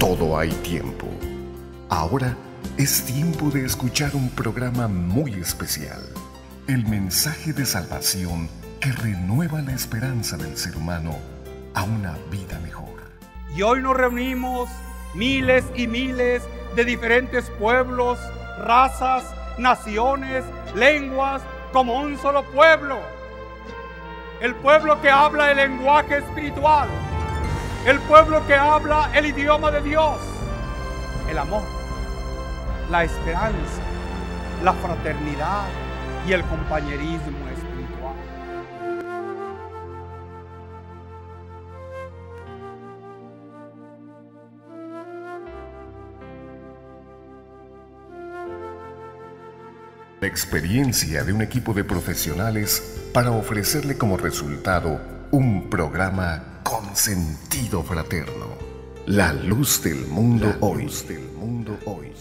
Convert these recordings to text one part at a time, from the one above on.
todo hay tiempo. Ahora es tiempo de escuchar un programa muy especial. El mensaje de salvación que renueva la esperanza del ser humano a una vida mejor. Y hoy nos reunimos miles y miles de diferentes pueblos, razas, naciones, lenguas, como un solo pueblo. El pueblo que habla el lenguaje espiritual. El pueblo que habla el idioma de Dios. El amor, la esperanza, la fraternidad y el compañerismo espiritual. La experiencia de un equipo de profesionales para ofrecerle como resultado un programa con sentido fraterno. La luz del mundo hoy.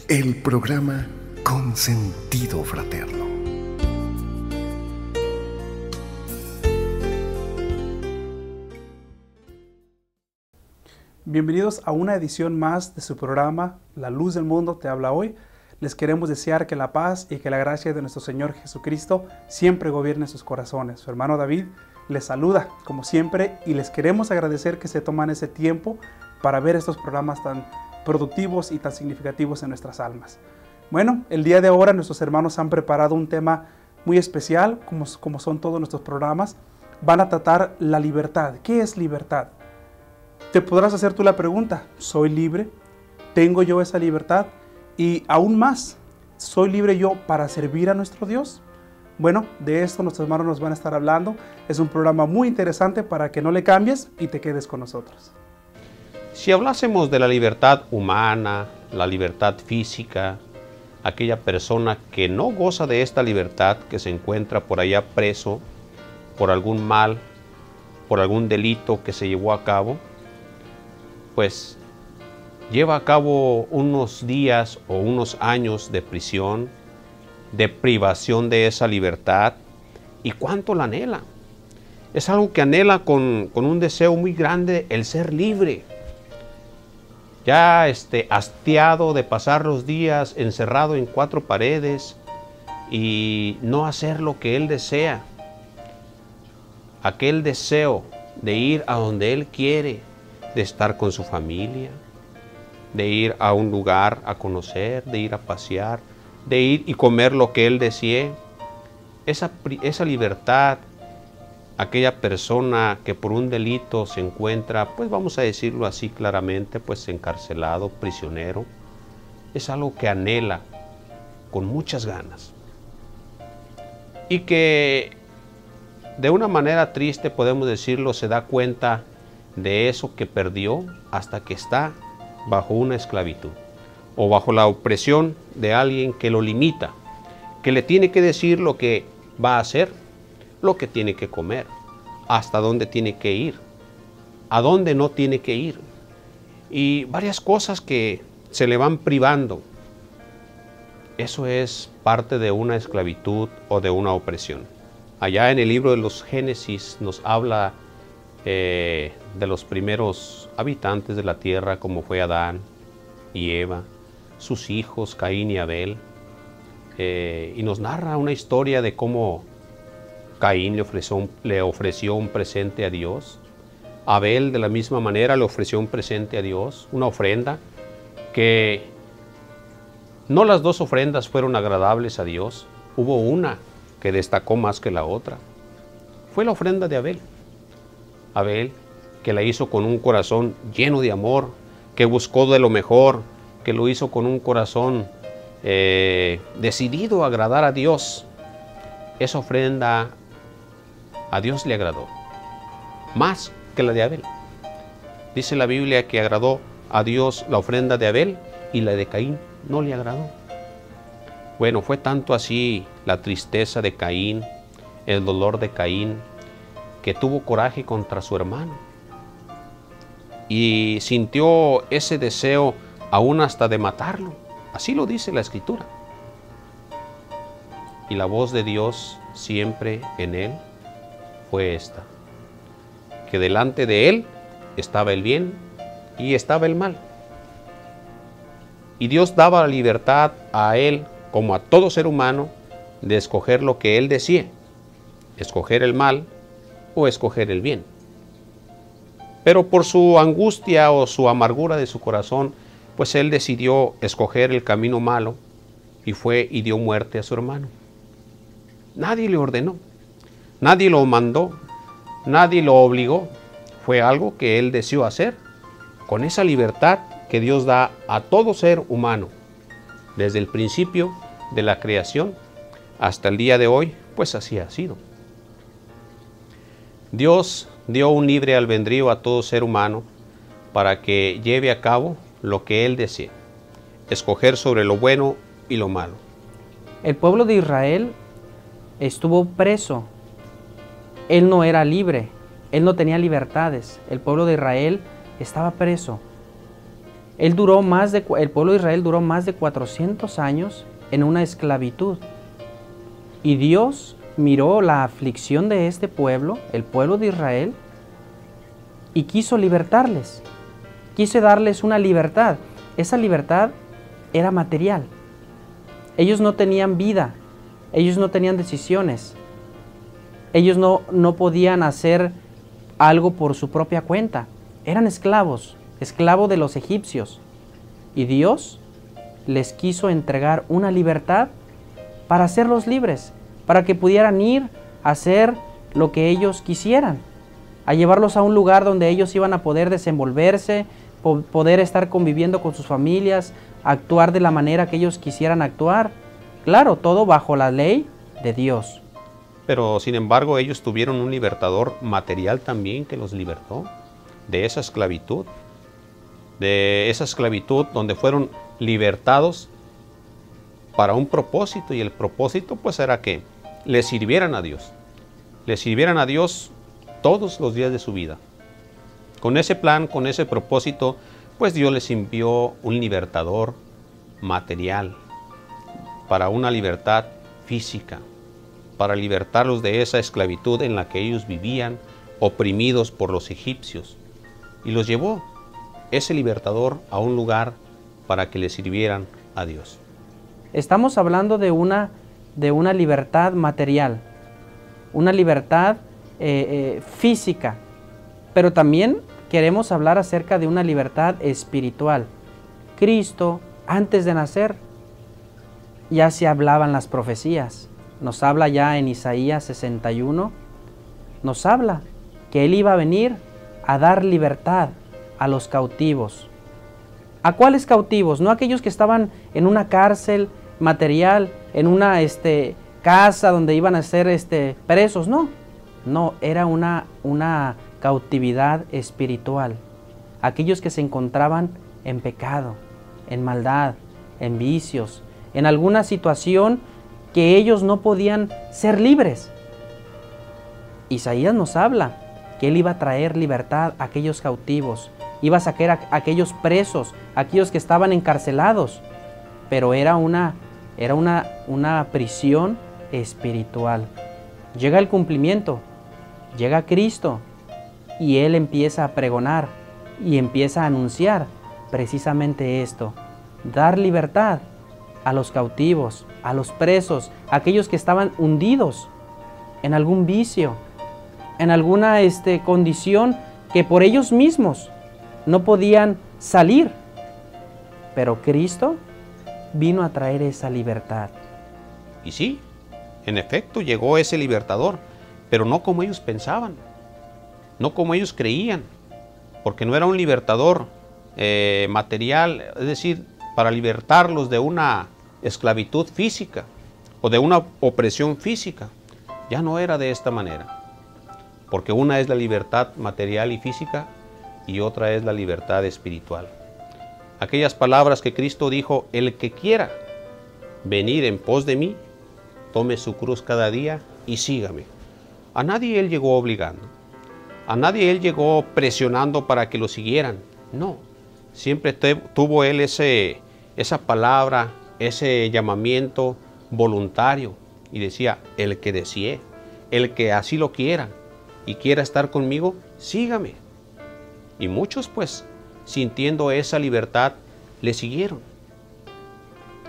El programa con sentido fraterno. Bienvenidos a una edición más de su programa La Luz del Mundo te habla hoy. Les queremos desear que la paz y que la gracia de nuestro Señor Jesucristo siempre gobierne sus corazones. Su hermano David les saluda como siempre y les queremos agradecer que se toman ese tiempo para ver estos programas tan productivos y tan significativos en nuestras almas. Bueno, el día de ahora nuestros hermanos han preparado un tema muy especial, como son todos nuestros programas. Van a tratar la libertad. ¿Qué es libertad? Te podrás hacer tú la pregunta, ¿soy libre? ¿Tengo yo esa libertad? Y aún más, ¿soy libre yo para servir a nuestro Dios? Bueno, de esto nuestros hermanos nos van a estar hablando. Es un programa muy interesante para que no le cambies y te quedes con nosotros. Si hablásemos de la libertad humana, la libertad física, aquella persona que no goza de esta libertad, que se encuentra por allá preso por algún mal, por algún delito que se llevó a cabo, pues lleva a cabo unos días o unos años de prisión, de privación de esa libertad. ¿Y cuánto la anhela? Es algo que anhela con un deseo muy grande, el ser libre. Ya hastiado de pasar los días encerrado en cuatro paredes y no hacer lo que él desea. Aquel deseo de ir a donde él quiere, de estar con su familia, de ir a un lugar a conocer, de ir a pasear, de ir y comer lo que él desee. Esa libertad, aquella persona que por un delito se encuentra, pues vamos a decirlo así claramente, pues encarcelado, prisionero, es algo que anhela con muchas ganas. Y que de una manera triste, podemos decirlo, se da cuenta de eso que perdió hasta que está bajo una esclavitud o bajo la opresión de alguien que lo limita, que le tiene que decir lo que va a hacer, lo que tiene que comer, hasta dónde tiene que ir, a dónde no tiene que ir, y varias cosas que se le van privando. Eso es parte de una esclavitud o de una opresión. Allá en el libro de los Génesis nos habla de los primeros habitantes de la tierra, como fue Adán y Eva, sus hijos Caín y Abel, y nos narra una historia de cómo Caín le ofreció un presente a Dios. Abel de la misma manera le ofreció un presente a Dios, una ofrenda que no las dos ofrendas fueron agradables a Dios. Hubo una que destacó más que la otra. Fue la ofrenda de Abel. Abel, que la hizo con un corazón lleno de amor, que buscó de lo mejor, que lo hizo con un corazón decidido a agradar a Dios. Esa ofrenda a Dios le agradó, más que la de Abel. Dice la Biblia que agradó a Dios la ofrenda de Abel y la de Caín no le agradó. Bueno, fue tanto así la tristeza de Caín, el dolor de Caín, que tuvo coraje contra su hermano y sintió ese deseo aún hasta de matarlo. Así lo dice la Escritura. Y la voz de Dios siempre en él fue esta, que delante de él estaba el bien y estaba el mal. Y Dios daba la libertad a él, como a todo ser humano, de escoger lo que él decía, escoger el mal o escoger el bien. Pero por su angustia o su amargura de su corazón, pues él decidió escoger el camino malo y fue y dio muerte a su hermano. Nadie le ordenó, nadie lo mandó, nadie lo obligó. Fue algo que él deseó hacer con esa libertad que Dios da a todo ser humano, desde el principio de la creación hasta el día de hoy, pues así ha sido. Dios dio un libre albedrío a todo ser humano para que lleve a cabo lo que Él desee, escoger sobre lo bueno y lo malo. El pueblo de Israel estuvo preso. Él no era libre, él no tenía libertades. El pueblo de Israel estaba preso. El pueblo de Israel duró más de 400 años en una esclavitud. Y Dios miró la aflicción de este pueblo, el pueblo de Israel, y quiso libertarles. Quiso darles una libertad. Esa libertad era material. Ellos no tenían vida, ellos no tenían decisiones. Ellos no podían hacer algo por su propia cuenta. Eran esclavos, esclavos de los egipcios. Y Dios les quiso entregar una libertad para hacerlos libres, para que pudieran ir a hacer lo que ellos quisieran, a llevarlos a un lugar donde ellos iban a poder desenvolverse, poder estar conviviendo con sus familias, actuar de la manera que ellos quisieran actuar. Claro, todo bajo la ley de Dios. Pero sin embargo ellos tuvieron un libertador material también que los libertó de esa esclavitud donde fueron libertados para un propósito, y el propósito pues era que le sirvieran a Dios todos los días de su vida. Con ese plan, con ese propósito, pues Dios les envió un libertador material para una libertad física, para libertarlos de esa esclavitud en la que ellos vivían, oprimidos por los egipcios. Y los llevó ese libertador a un lugar para que le sirvieran a Dios. Estamos hablando de una libertad material, una libertad física, pero también queremos hablar acerca de una libertad espiritual. Cristo, antes de nacer, ya se hablaban las profecías. Nos habla ya en Isaías 61, nos habla que Él iba a venir a dar libertad a los cautivos. ¿A cuáles cautivos? No aquellos que estaban en una cárcel material, en una casa donde iban a ser presos, no. No, era una cautividad espiritual. Aquellos que se encontraban en pecado, en maldad, en vicios, en alguna situación que ellos no podían ser libres. Isaías nos habla que Él iba a traer libertad a aquellos cautivos, iba a sacar a aquellos presos, a aquellos que estaban encarcelados, pero era una prisión espiritual. Llega el cumplimiento, llega Cristo, y Él empieza a pregonar y empieza a anunciar precisamente esto: dar libertad a los cautivos, a los presos, a aquellos que estaban hundidos en algún vicio, en alguna condición que por ellos mismos no podían salir. Pero Cristo vino a traer esa libertad. Y sí, en efecto llegó ese libertador, pero no como ellos pensaban, no como ellos creían, porque no era un libertador material, es decir, para libertarlos de una esclavitud física o de una opresión física. Ya no era de esta manera, porque una es la libertad material y física y otra es la libertad espiritual. Aquellas palabras que Cristo dijo: el que quiera venir en pos de mí, tome su cruz cada día y sígame. A nadie Él llegó obligando, a nadie Él llegó presionando para que lo siguieran. No, siempre tuvo Él esa palabra, ese llamamiento voluntario, y decía: el que desee, el que así lo quiera y quiera estar conmigo, sígame. Y muchos pues, sintiendo esa libertad, le siguieron.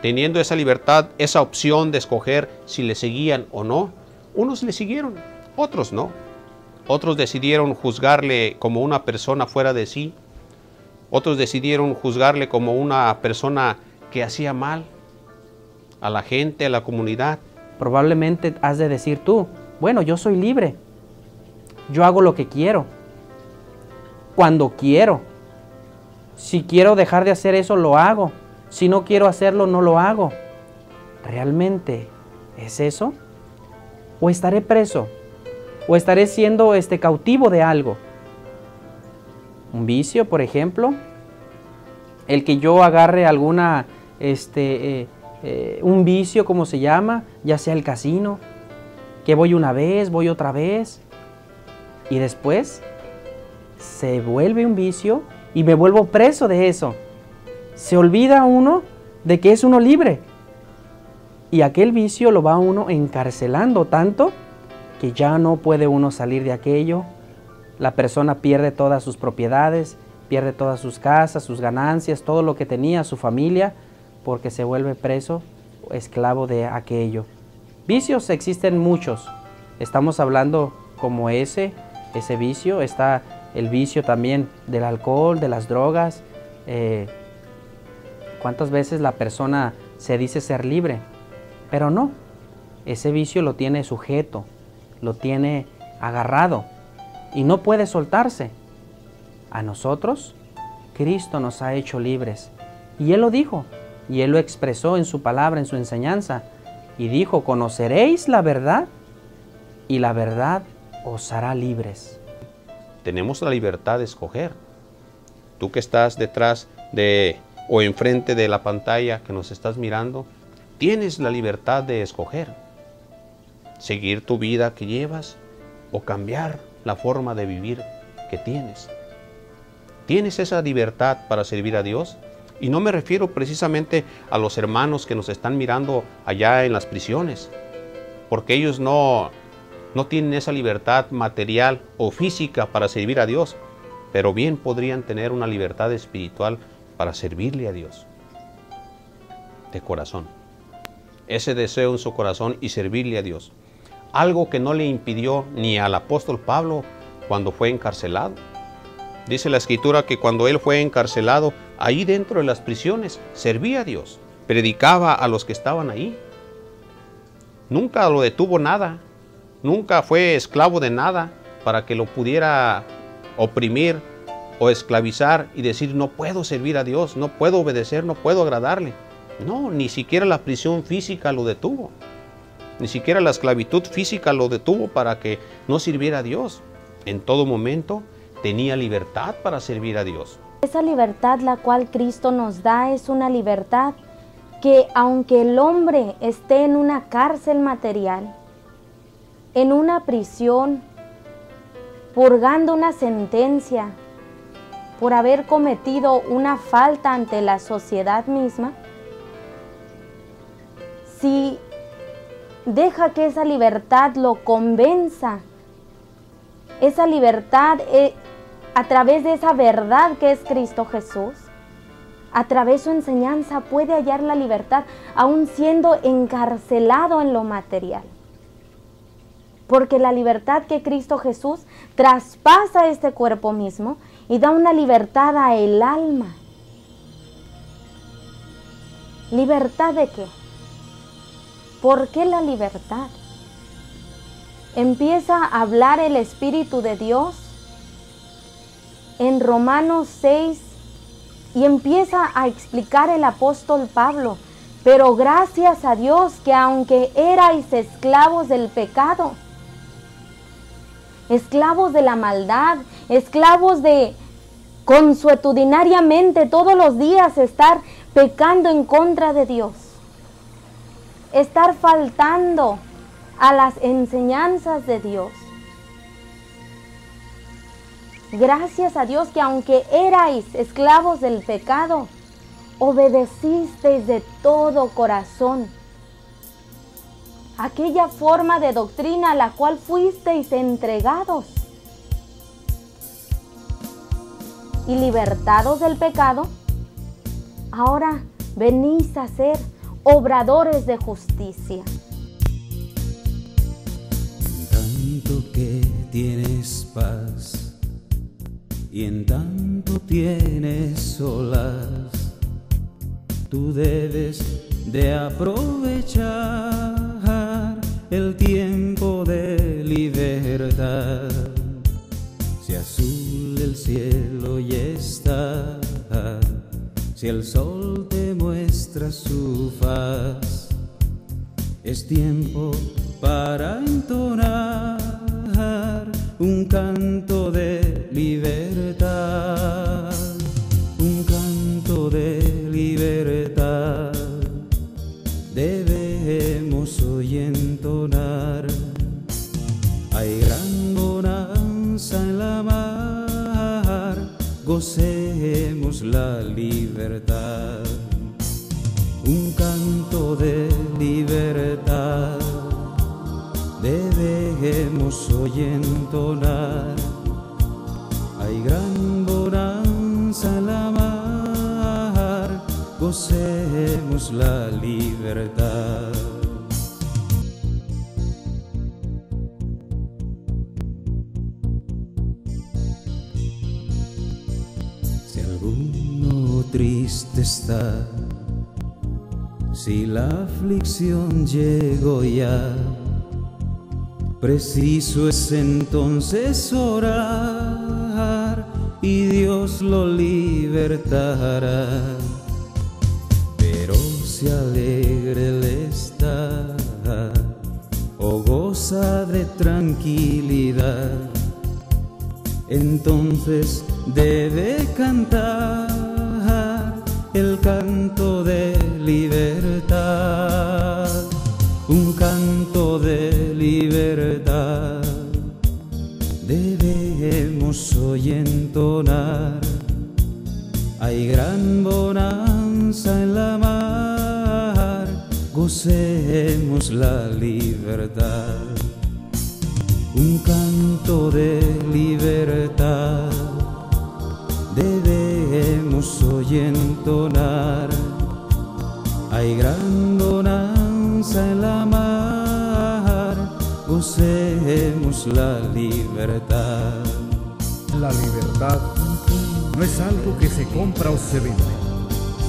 teniendo esa libertad, esa opción de escoger si le seguían o no, unos le siguieron, otros no. Otros decidieron juzgarle como una persona fuera de sí. Otros decidieron juzgarle como una persona que hacía mal a la gente, a la comunidad. Probablemente has de decir tú, bueno, yo soy libre. Yo hago lo que quiero. Cuando quiero. Si quiero dejar de hacer eso, lo hago. Si no quiero hacerlo, no lo hago. ¿Realmente es eso? ¿O estaré preso? ¿O estaré siendo cautivo de algo? Un vicio, por ejemplo. El que yo agarre alguna, un vicio, como se llama, ya sea el casino, que voy una vez, voy otra vez, y después se vuelve un vicio y me vuelvo preso de eso. Se olvida uno de que es uno libre, y aquel vicio lo va uno encarcelando tanto que ya no puede uno salir de aquello. La persona pierde todas sus propiedades, pierde todas sus casas, sus ganancias, todo lo que tenía, su familia, porque se vuelve preso, esclavo de aquello. Vicios existen muchos. Estamos hablando como ese vicio. Está el vicio también del alcohol, de las drogas. ¿Cuántas veces la persona se dice ser libre? Pero no, ese vicio lo tiene sujeto, lo tiene agarrado y no puede soltarse. A nosotros, Cristo nos ha hecho libres. Y Él lo dijo, y Él lo expresó en su palabra, en su enseñanza. Y dijo, conoceréis la verdad, y la verdad os hará libres. Tenemos la libertad de escoger. Tú que estás detrás de o enfrente de la pantalla que nos estás mirando, tienes la libertad de escoger. Seguir tu vida que llevas o cambiar la forma de vivir que tienes. ¿Tienes esa libertad para servir a Dios? Y no me refiero precisamente a los hermanos que nos están mirando allá en las prisiones, porque ellos no tienen esa libertad material o física para servir a Dios, pero bien podrían tener una libertad espiritual para servirle a Dios de corazón. Ese deseo en su corazón y servirle a Dios. Algo que no le impidió ni al apóstol Pablo cuando fue encarcelado. Dice la Escritura que cuando él fue encarcelado, ahí dentro de las prisiones, servía a Dios, predicaba a los que estaban ahí. Nunca lo detuvo nada, nunca fue esclavo de nada para que lo pudiera oprimir o esclavizar y decir no puedo servir a Dios, no puedo obedecer, no puedo agradarle. No, ni siquiera la prisión física lo detuvo. Ni siquiera la esclavitud física lo detuvo para que no sirviera a Dios. En todo momento tenía libertad para servir a Dios. Esa libertad la cual Cristo nos da es una libertad que aunque el hombre esté en una cárcel material, en una prisión, purgando una sentencia por haber cometido una falta ante la sociedad misma, si deja que esa libertad lo convenza, esa libertad a través de esa verdad que es Cristo Jesús, a través de su enseñanza puede hallar la libertad aún siendo encarcelado en lo material. Porque la libertad que Cristo Jesús traspasa este cuerpo mismo y da una libertad a el alma. ¿Libertad de qué? ¿Por qué la libertad? Empieza a hablar el Espíritu de Dios en Romanos 6 y empieza a explicar el apóstol Pablo, pero gracias a Dios que aunque erais esclavos del pecado, esclavos de la maldad, esclavos de consuetudinariamente todos los días estar pecando en contra de Dios, estar faltando a las enseñanzas de Dios. Gracias a Dios que aunque erais esclavos del pecado, obedecisteis de todo corazón aquella forma de doctrina a la cual fuisteis entregados. Y libertados del pecado, ahora venís a ser obradores de justicia. En tanto que tienes paz y en tanto tienes olas, tú debes de aprovechar el tiempo de libertad. Si azul el cielo ya está, si el sol te muestra su faz, es tiempo para entonar un canto de libertad, un canto de libertad. Debemos hoy entonar. Hay gran bonanza en la mar, gocemos la libertad. Un canto de libertad debemos hoy entonar. Hay gran bonanza en la mar, gocemos la libertad. Si alguno triste está, si la aflicción llegó ya, preciso es entonces orar y Dios lo libertará. Pero si alegre él está o goza de tranquilidad, entonces debe cantar el canto de libertad, un canto de libertad. Debemos hoy entonar. Hay gran bonanza en la mar, gocemos la libertad. Un canto de libertad debemos hoy entonar. Hay gran bonanza en la mar, gocemos la libertad. La libertad no es algo que se compra o se vende,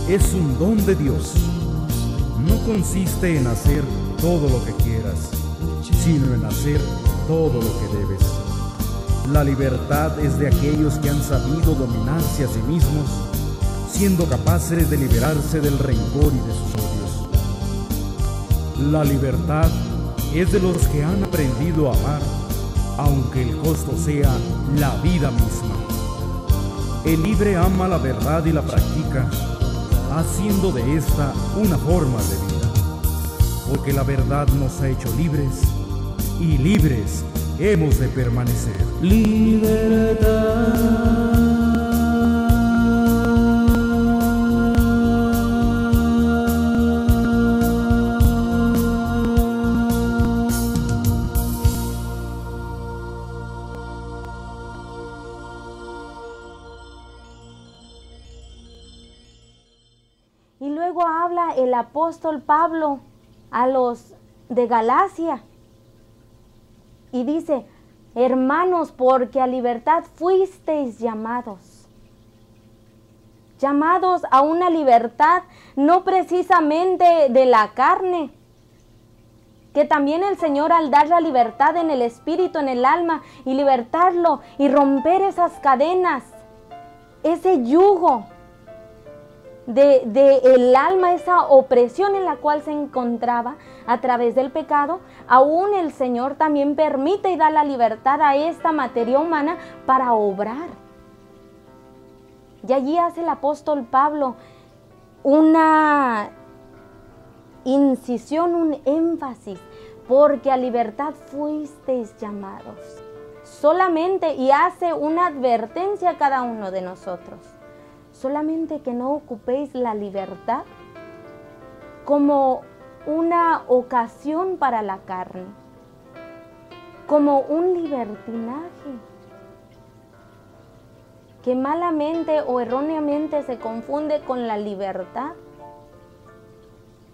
es un don de Dios. No consiste en hacer todo lo que quieras, sino en hacer todo lo que debes. La libertad es de aquellos que han sabido dominarse a sí mismos, siendo capaces de liberarse del rencor y de sus odios. La libertad es de los que han aprendido a amar, aunque el costo sea la vida misma. El libre ama la verdad y la practica, haciendo de esta una forma de vida, porque la verdad nos ha hecho libres, y libres hemos de permanecer. Libertad. Y luego habla el apóstol Pablo a los de Galacia y dice: hermanos, porque a libertad fuisteis llamados. Llamados a una libertad no precisamente de la carne, que también el Señor, al dar la libertad en el espíritu, en el alma, y libertarlo y romper esas cadenas, ese yugo de el alma, esa opresión en la cual se encontraba a través del pecado, aún el Señor también permite y da la libertad a esta materia humana para obrar. Y allí hace el apóstol Pablo una incisión, un énfasis, porque a libertad fuisteis llamados. Solamente, y hace una advertencia a cada uno de nosotros: solamente que no ocupéis la libertad como una ocasión para la carne, como un libertinaje que malamente o erróneamente se confunde con la libertad.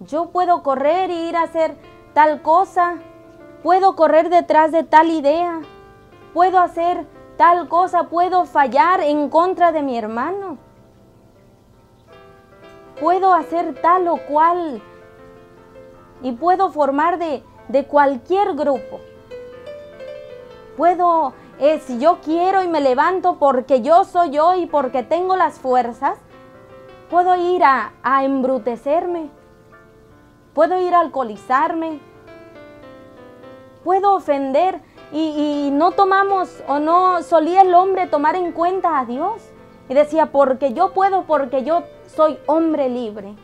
Yo puedo correr e ir a hacer tal cosa, puedo correr detrás de tal idea, puedo hacer tal cosa, puedo fallar en contra de mi hermano, puedo hacer tal o cual y puedo formar de cualquier grupo. Puedo, si yo quiero y me levanto porque yo soy yo y porque tengo las fuerzas, puedo ir a embrutecerme, puedo ir a alcoholizarme, puedo ofender y no tomamos o no solía el hombre tomar en cuenta a Dios. Y decía, porque yo puedo, porque yo soy hombre libre,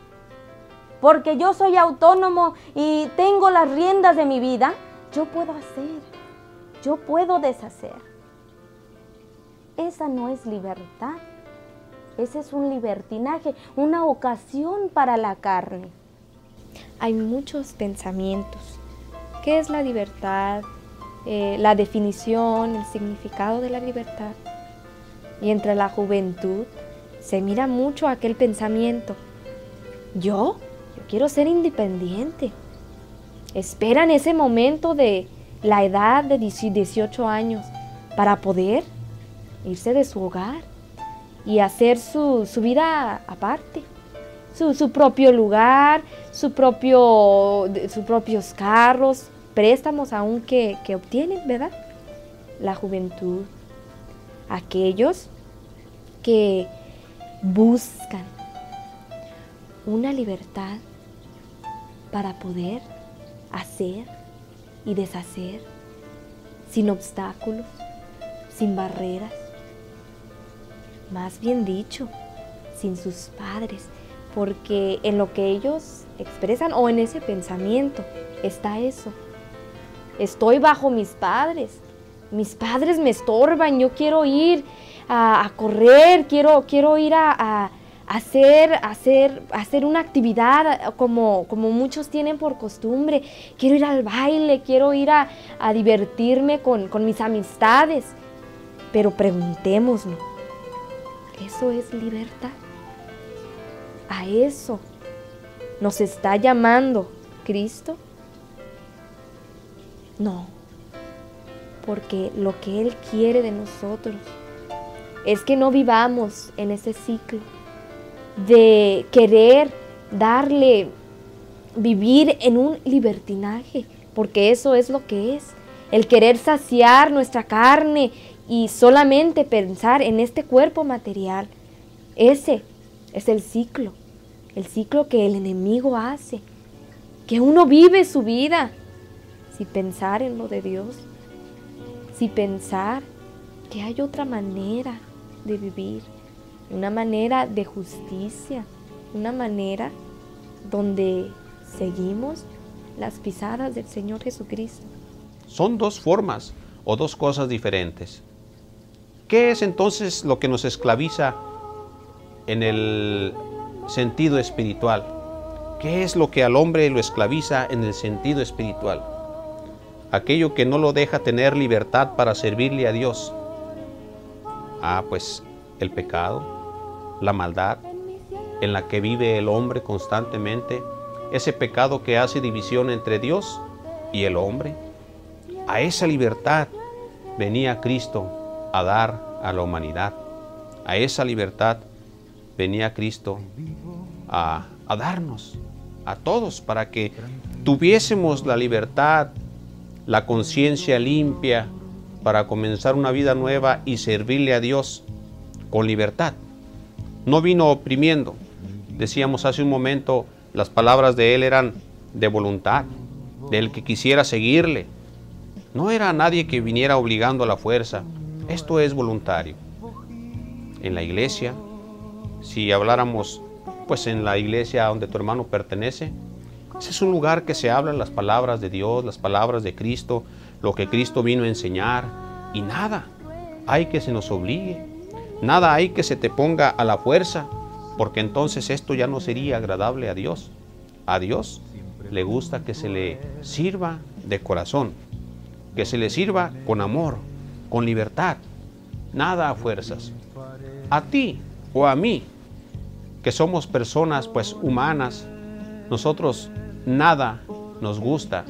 porque yo soy autónomo y tengo las riendas de mi vida, yo puedo hacer, yo puedo deshacer. Esa no es libertad, ese es un libertinaje, una ocasión para la carne. Hay muchos pensamientos. ¿Qué es la libertad? La definición, el significado de la libertad. Y entre la juventud se mira mucho aquel pensamiento. Yo quiero ser independiente. Esperan ese momento de la edad de 18 años para poder irse de su hogar y hacer su vida aparte. Su propio lugar, sus propios carros, préstamos aún que obtienen, ¿verdad? La juventud. Aquellos que buscan una libertad para poder hacer y deshacer sin obstáculos, sin barreras, más bien dicho, sin sus padres, porque en lo que ellos expresan o en ese pensamiento está eso. Estoy bajo mis padres me estorban, yo quiero ir a correr, quiero ir a hacer una actividad como muchos tienen por costumbre, quiero ir al baile, quiero ir a divertirme con mis amistades. Pero preguntémonos, ¿eso es libertad? ¿A eso nos está llamando Cristo? No, porque lo que Él quiere de nosotros es que no vivamos en ese ciclo de querer vivir en un libertinaje, porque eso es lo que es, el querer saciar nuestra carne y solamente pensar en este cuerpo material. Ese es el ciclo que el enemigo hace, que uno vive su vida sin pensar en lo de Dios, sin pensar que hay otra manera de vivir, una manera de justicia, una manera donde seguimos las pisadas del Señor Jesucristo. Son dos formas o dos cosas diferentes. ¿Qué es entonces lo que nos esclaviza en el sentido espiritual? ¿Qué es lo que al hombre lo esclaviza en el sentido espiritual? Aquello que no lo deja tener libertad para servirle a Dios. Pues el pecado, la maldad en la que vive el hombre constantemente, ese pecado que hace división entre Dios y el hombre. A esa libertad venía Cristo a dar a la humanidad. A esa libertad venía Cristo a darnos a todos para que tuviésemos la libertad, la conciencia limpia para comenzar una vida nueva y servirle a Dios con libertad. No vino oprimiendo. Decíamos hace un momento, las palabras de Él eran de voluntad, del que quisiera seguirle. No era nadie que viniera obligando a la fuerza. Esto es voluntario. En la iglesia, si habláramos pues en la iglesia donde tu hermano pertenece, ese es un lugar que se hablan las palabras de Dios, las palabras de Cristo, lo que Cristo vino a enseñar, y nada hay que se nos obligue, nada hay que se te ponga a la fuerza, porque entonces esto ya no sería agradable a Dios. A Dios le gusta que se le sirva de corazón, que se le sirva con amor, con libertad, nada a fuerzas. A ti o a mí, que somos personas pues humanas, Nosotros nada nos gusta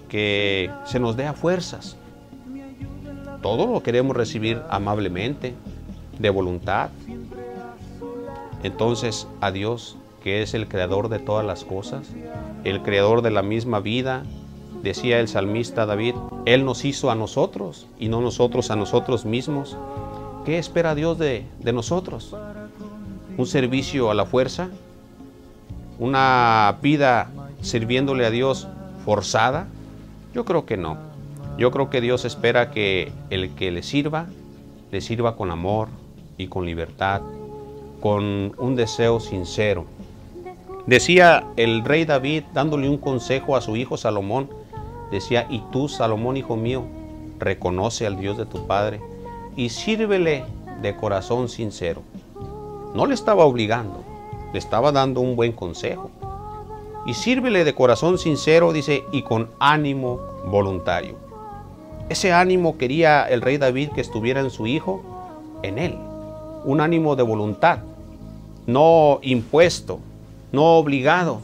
que se nos dé a fuerzas. Todo lo queremos recibir amablemente, de voluntad. Entonces a Dios, que es el creador de todas las cosas, el creador de la misma vida, decía el salmista David, Él nos hizo a nosotros y no nosotros a nosotros mismos. ¿Qué espera Dios de nosotros? ¿Un servicio a la fuerza? ¿Una vida sirviéndole a Dios forzada? Yo creo que no. Yo creo que Dios espera que el que le sirva con amor y con libertad, con un deseo sincero. Decía el rey David, dándole un consejo a su hijo Salomón, decía, y tú, Salomón, hijo mío, reconoce al Dios de tu padre y sírvele de corazón sincero. No le estaba obligando, le estaba dando un buen consejo. Y sírvele de corazón sincero, dice, y con ánimo voluntario. Ese ánimo quería el rey David que estuviera en su hijo, en él. Un ánimo de voluntad, no impuesto, no obligado,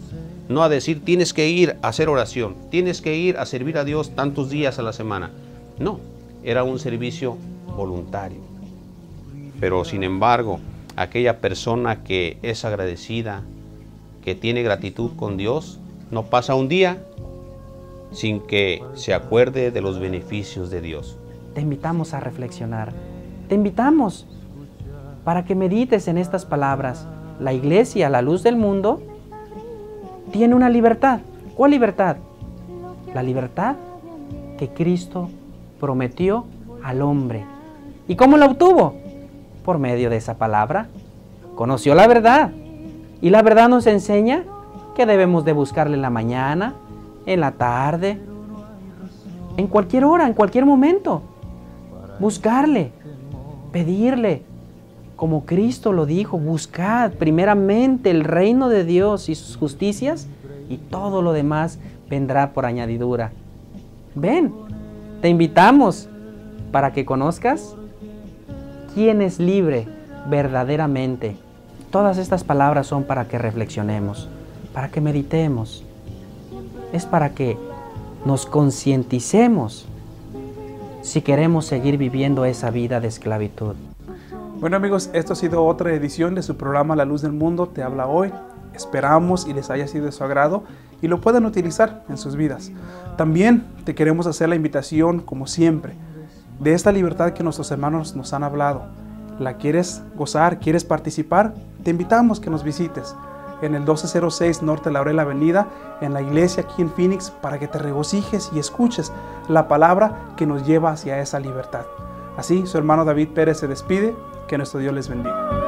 no a decir tienes que ir a hacer oración, tienes que ir a servir a Dios tantos días a la semana. No, era un servicio voluntario. Pero sin embargo, aquella persona que es agradecida, que tiene gratitud con Dios, no pasa un día sin que se acuerde de los beneficios de Dios. Te invitamos a reflexionar, te invitamos para que medites en estas palabras. La iglesia, la luz del mundo, tiene una libertad. ¿Cuál libertad? La libertad que Cristo prometió al hombre. ¿Y cómo la obtuvo? Por medio de esa palabra. Conoció la verdad. Y la verdad nos enseña que debemos de buscarle en la mañana, en la tarde, en cualquier hora, en cualquier momento. Buscarle, pedirle. Como Cristo lo dijo, buscad primeramente el reino de Dios y sus justicias y todo lo demás vendrá por añadidura. Ven, te invitamos para que conozcas quién es libre verdaderamente. Todas estas palabras son para que reflexionemos, para que meditemos. Es para que nos concienticemos si queremos seguir viviendo esa vida de esclavitud. Bueno amigos, esto ha sido otra edición de su programa La Luz del Mundo te habla hoy. Esperamos y les haya sido de su agrado y lo puedan utilizar en sus vidas. También te queremos hacer la invitación, como siempre, de esta libertad que nuestros hermanos nos han hablado. ¿La quieres gozar? ¿Quieres participar? Te invitamos que nos visites en el 1206 Norte Laurel Avenida, en la iglesia aquí en Phoenix, para que te regocijes y escuches la palabra que nos lleva hacia esa libertad. Así, su hermano David Pérez se despide. Que nuestro Dios les bendiga.